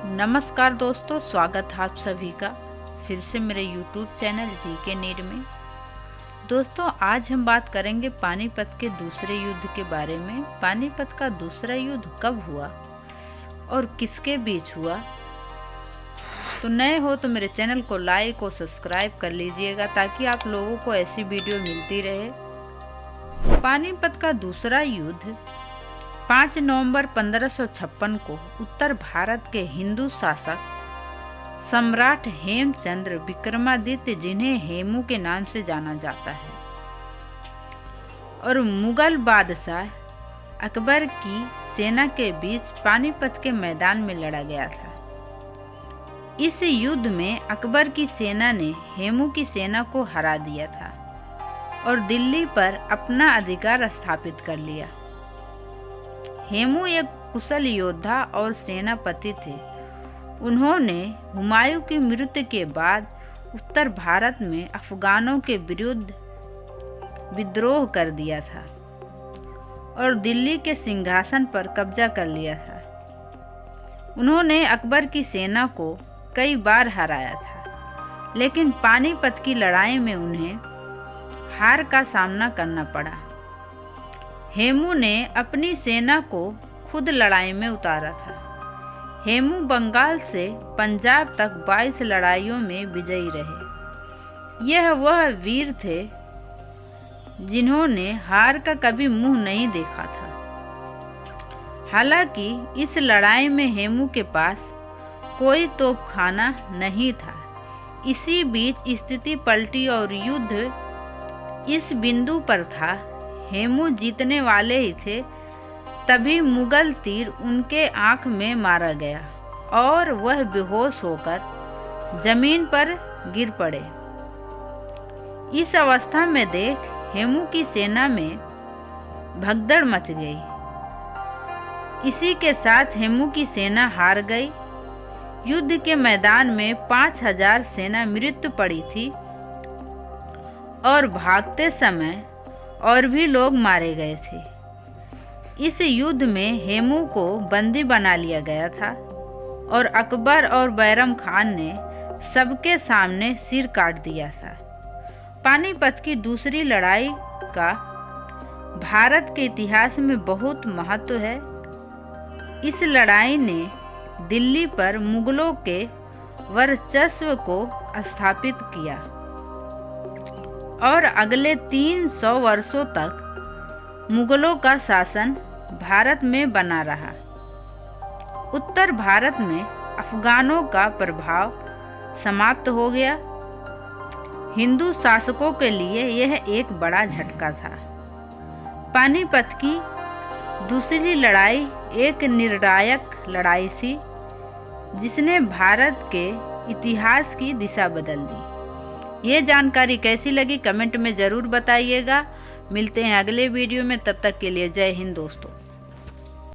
नमस्कार दोस्तों, स्वागत है आप सभी का फिर से मेरे YouTube चैनल जीके नीड में। दोस्तों, आज हम बात करेंगे पानीपत के दूसरे युद्ध के बारे में। पानीपत का दूसरा युद्ध कब हुआ और किसके बीच हुआ। तो नए हो तो मेरे चैनल को लाइक और सब्सक्राइब कर लीजिएगा ताकि आप लोगों को ऐसी वीडियो मिलती रहे। पानीपत का दूसरा युद्ध 5 नवंबर 1556 को उत्तर भारत के हिंदू शासक सम्राट हेमचंद्र विक्रमादित्य, जिन्हें हेमू के नाम से जाना जाता है, और मुगल बादशाह अकबर की सेना के बीच पानीपत के मैदान में लड़ा गया था। इस युद्ध में अकबर की सेना ने हेमू की सेना को हरा दिया था और दिल्ली पर अपना अधिकार स्थापित कर लिया। हेमू एक कुशल योद्धा और सेनापति थे। उन्होंने हुमायूं की मृत्यु के बाद उत्तर भारत में अफगानों के विरुद्ध विद्रोह कर दिया था और दिल्ली के सिंहासन पर कब्जा कर लिया था। उन्होंने अकबर की सेना को कई बार हराया था, लेकिन पानीपत की लड़ाई में उन्हें हार का सामना करना पड़ा। हेमू ने अपनी सेना को खुद लड़ाई में उतारा था। हेमू बंगाल से पंजाब तक 22 लड़ाइयों में विजयी रहे। यह वह वीर थे जिन्होंने हार का कभी मुंह नहीं देखा था। हालांकि इस लड़ाई में हेमू के पास कोई तोपखाना नहीं था। इसी बीच स्थिति पलटी और युद्ध इस बिंदु पर था, हेमू जीतने वाले ही थे, तभी मुगल तीर उनके आंख में मारा गया और वह बेहोश होकर जमीन पर गिर पड़े। इस अवस्था में देख हेमू की सेना में भगदड़ मच गई। इसी के साथ हेमू की सेना हार गई। युद्ध के मैदान में 5000 सेना मृत्यु पड़ी थी और भागते समय और भी लोग मारे गए थे। इस युद्ध में हेमू को बंदी बना लिया गया था और अकबर और बैरम खान ने सबके सामने सिर काट दिया था। पानीपत की दूसरी लड़ाई का भारत के इतिहास में बहुत महत्व है। इस लड़ाई ने दिल्ली पर मुगलों के वर्चस्व को स्थापित किया और अगले 300 वर्षों तक मुगलों का शासन भारत में बना रहा। उत्तर भारत में अफगानों का प्रभाव समाप्त हो गया। हिंदू शासकों के लिए यह एक बड़ा झटका था। पानीपत की दूसरी लड़ाई एक निर्णायक लड़ाई थी जिसने भारत के इतिहास की दिशा बदल दी। ये जानकारी कैसी लगी कमेंट में ज़रूर बताइएगा। मिलते हैं अगले वीडियो में, तब तक के लिए जय हिंद दोस्तों।